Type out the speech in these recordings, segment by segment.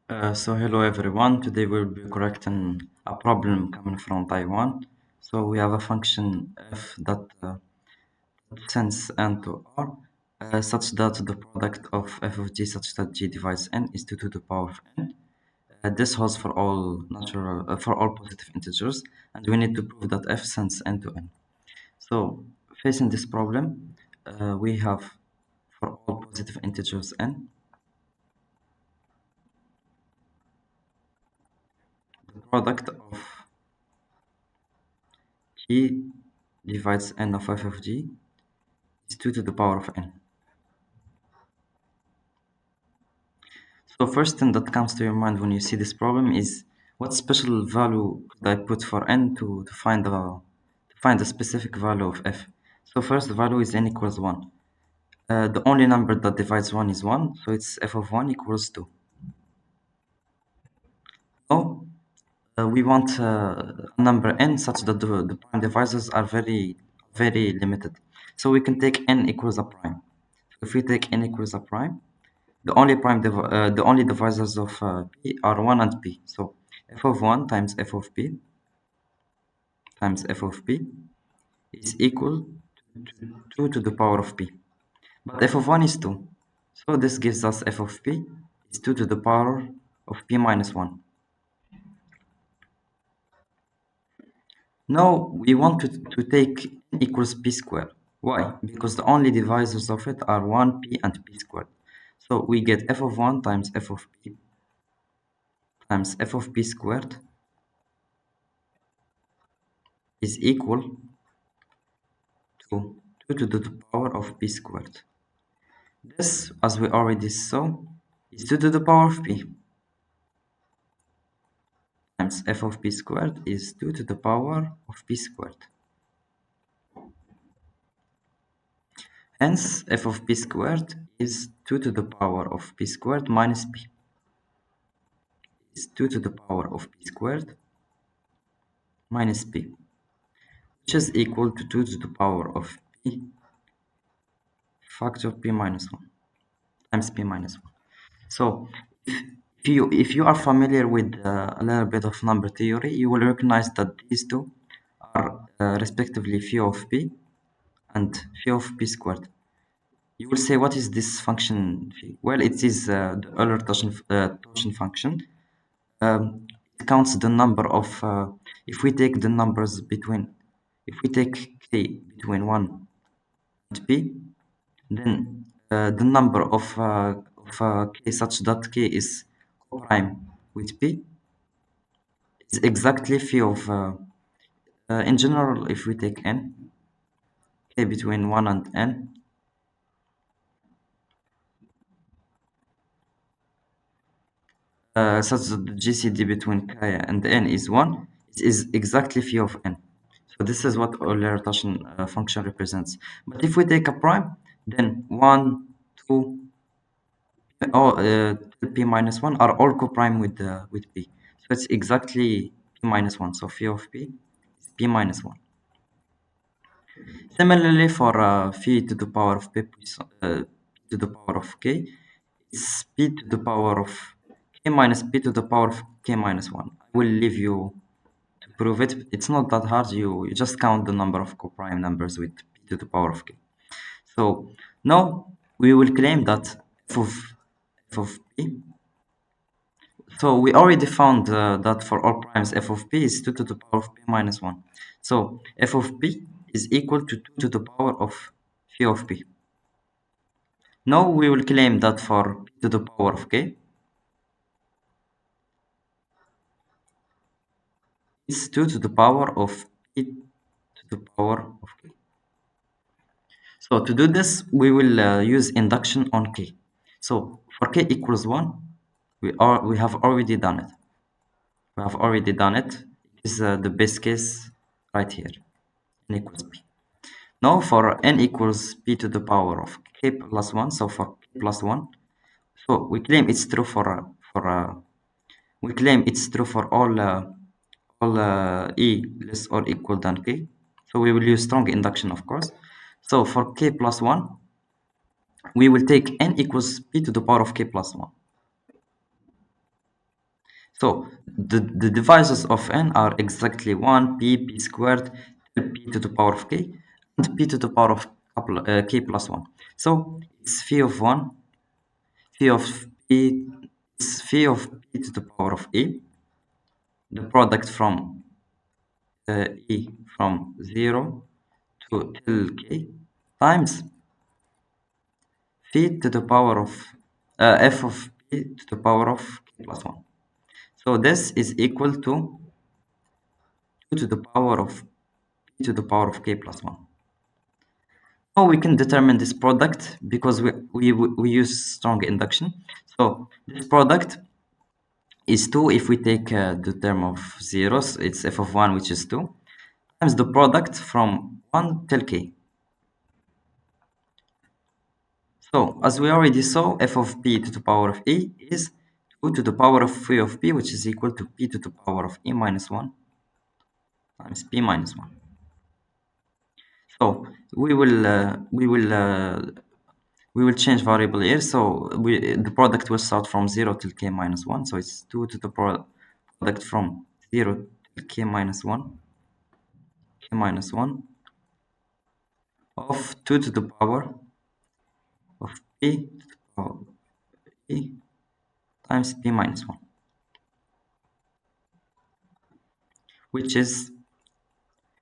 So hello everyone. Today we'll be correcting a problem coming from Taiwan. So we have a function f that sends n to r such that the product of f of g such that g divides n is 2 to the power of n. This holds for all for all positive integers, and we need to prove that f sends n to n. So facing this problem, we have for all positive integers n the product of g divides n of f of g is 2 to the power of n. So first thing that comes to your mind when you see this problem is what special value could I put for n to find the specific value of f. So first the value is n equals 1. The only number that divides 1 is 1, so it's f of 1 equals 2. Now we want a number n such that the prime divisors are very limited. So we can take n equals a prime. So if we take n equals a prime, the only divisors of p are 1 and p. So f of 1 times f of p times f of p is equal to 2 to the power of p. But f of 1 is 2. So this gives us f of p is 2 to the power of p minus 1. Now we want to take n equals p squared. Why? Because the only divisors of it are 1, p, and p squared. So we get f of 1 times f of p times f of p squared is equal to 2 to the power of p squared. This, as we already saw, is 2 to the power of p times f of p squared is 2 to the power of p squared. Hence, f of p squared is 2 to the power of p squared minus p is 2 to the power of p squared minus p, which is equal to 2 to the power of p factor p minus 1 times p minus 1. So if you are familiar with a little bit of number theory, you will recognize that these two are respectively phi of p and phi of p squared. You will say, what is this function phi? Well, it is the Euler-Torsion function. It counts the number of, if we take the numbers between, if we take k between 1 and p, then the number of k such that k is co-prime with p is exactly phi of, in general, if we take n, k between 1 and n, such that the GCD between k and n is 1, it is exactly phi of n. So this is what Euler-Torsion function represents. But if we take a prime, then 1, 2, till p minus 1 are all co-prime with p. So it's exactly p minus 1. So phi of p is p minus 1. Similarly, for phi to the power of p to the power of k, it's p to the power of k minus p to the power of k minus 1. I will leave you to prove it. It's not that hard. You just count the number of coprime numbers with p to the power of k. So now we will claim that f of p. So we already found that for all primes f of p is 2 to the power of p minus 1. So f of p is equal to 2 to the power of phi of p. Now we will claim that for p to the power of k is 2 to the power of p to the power of k. So to do this, we will use induction on k. So for k equals 1, we have already done it. We have already done it. It is the base case right here. N equals p. Now for n equals p to the power of k plus 1, so for k plus 1, so we claim it's true for all e less or equal than k. So we will use strong induction, of course. So for k plus 1, we will take n equals p to the power of k plus 1. So the divisors of n are exactly 1, p squared, till p to the power of k, and p to the power of k plus 1. So it's phi of 1, phi of p, it's phi of p to the power of e, the product from e from 0 to till k, times phi to the power of f of p to the power of k plus 1. So this is equal to 2 to the power of p to the power of k plus 1. Now we can determine this product because we use strong induction. So this product is 2 if we take the term of zeros, it's f of 1, which is 2, times the product from 1 till k. So as we already saw, f of p to the power of e is 2 to the power of phi of p, which is equal to p to the power of e minus 1 times p minus 1. So we will change variable here. So the product will start from 0 till k minus 1. So it's 2 to the product from 0 till k minus 1, k minus 1 of 2 to the power of p to the power of p times p minus 1, which is,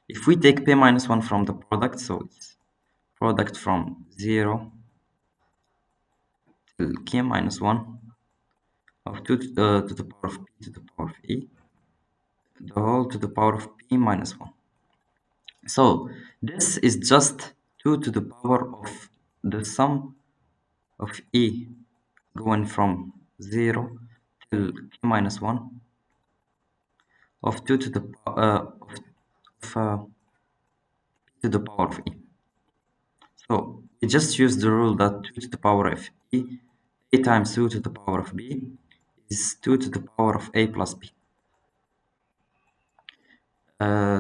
if we take p minus 1 from the product, so it's product from 0 till k minus 1 of 2 to the power of p to the power of e, the whole to the power of p minus 1. So this is just 2 to the power of the sum of e going from 0 till k minus 1 of 2 to the to the power of e. So we just use the rule that 2 to the power of a times 2 to the power of b is 2 to the power of a plus b.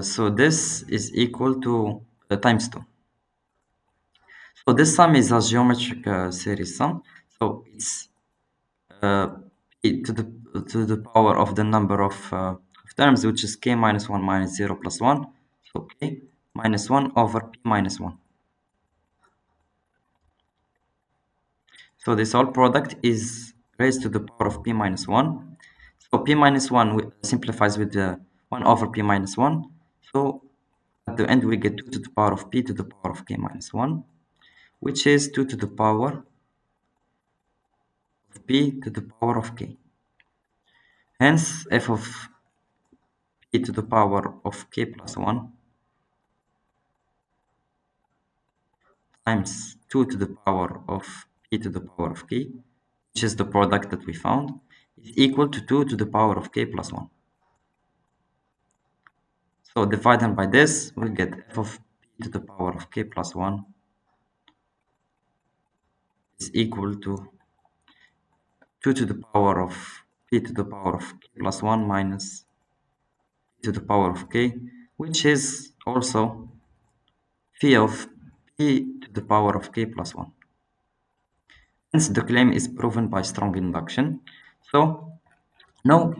So this is equal to times 2. So this sum is a geometric series sum. So it's p to the power of the number of terms, which is k minus 1 minus 0 plus 1. So k minus 1 over p minus 1. So this whole product is raised to the power of p minus 1. So p minus 1 simplifies with 1 over p minus 1. So at the end we get 2 to the power of p to the power of k minus 1, which is 2 to the power of p to the power of k. Hence f of p to the power of k plus 1 times 2 to the power of p to the power of k, which is the product that we found, is equal to 2 to the power of k plus 1. So divided by this, we get f of p to the power of k plus 1 is equal to 2 to the power of p to the power of k plus 1 minus p to the power of k, which is also phi of p to the power of k plus 1. Hence the claim is proven by strong induction. So now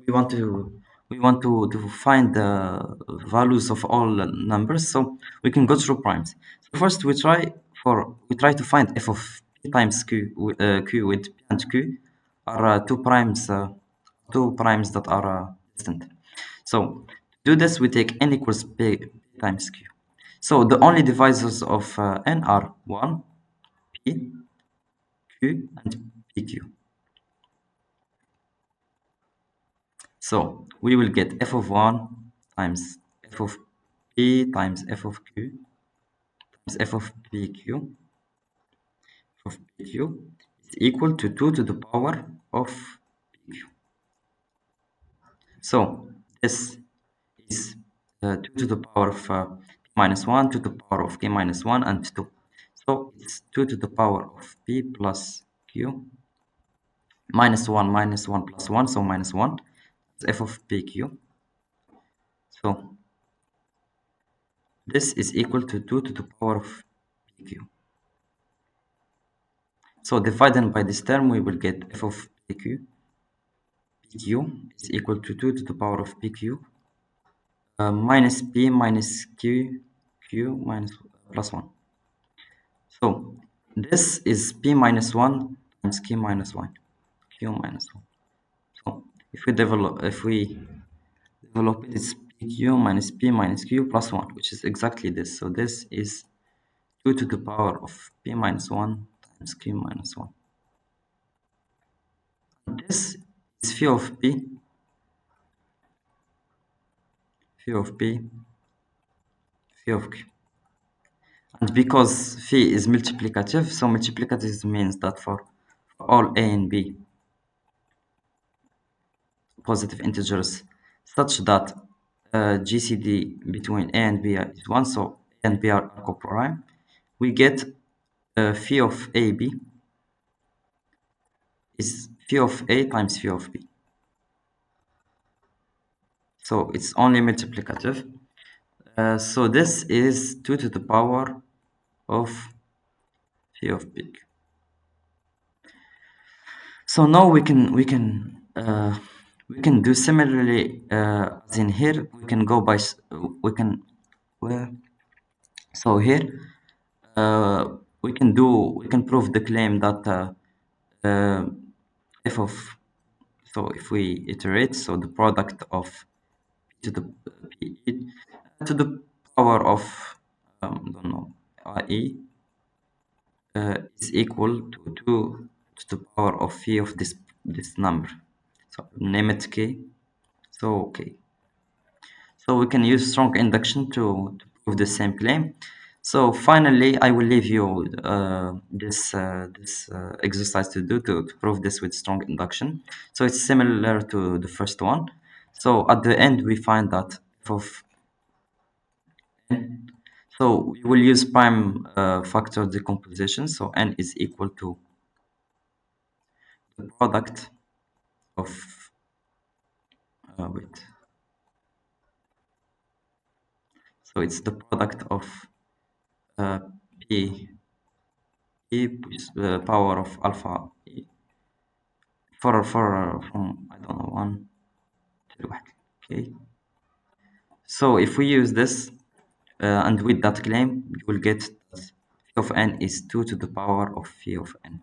we want to find the values of all numbers, so we can go through primes. So first we try to find f of p times q with p and q are two primes that are distant. So to do this, we take n equals p times q. So the only divisors of n are 1, p, q, and pq. So we will get f of 1 times f of p times f of q times f of pq is equal to 2 to the power of pq. So this is 2 to the power of p minus 1, to the power of k minus 1, and 2. So it's 2 to the power of p plus q minus 1 minus 1 plus 1, so minus 1. It's f of pq. So this is equal to 2 to the power of pq. So divided by this term, we will get f of pq pq is equal to 2 to the power of pq minus p minus q minus plus 1. So this is p minus 1 times q minus 1, q minus 1. So if we develop it, it's pq minus p minus q plus 1, which is exactly this. So this is 2 to the power of p minus 1 times q minus 1. This is phi of p, phi of p, phi of q. And because phi is multiplicative, so multiplicative means that for all a and b positive integers such that GCD between a and b is 1, so a and b are coprime, we get phi of ab is phi of a times phi of b. So it's only multiplicative. So this is 2 to the power of phi of b. So now we can do similarly as in here. We can go by we can where so here we can prove the claim that f of so if we iterate, so the product of p to the p to the power of don't know e is equal to 2 to the power of phi of this number. So name it k. So okay. So we can use strong induction to prove the same claim. So finally, I will leave you this exercise to do to prove this with strong induction. So it's similar to the first one. So at the end, we find that f of n. So we will use prime factor decomposition. So n is equal to the product of wait. So it's the product of p power of alpha e for from I don't know 1 to 1. Okay. So if we use this and with that claim, you will get that phi of n is 2 to the power of phi of n.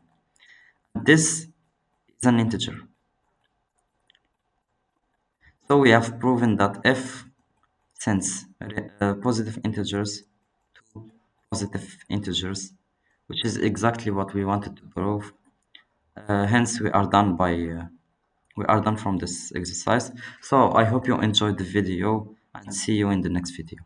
This is an integer. So we have proven that f sends positive integers to positive integers, which is exactly what we wanted to prove. Hence, we are done from this exercise. So I hope you enjoyed the video and see you in the next video.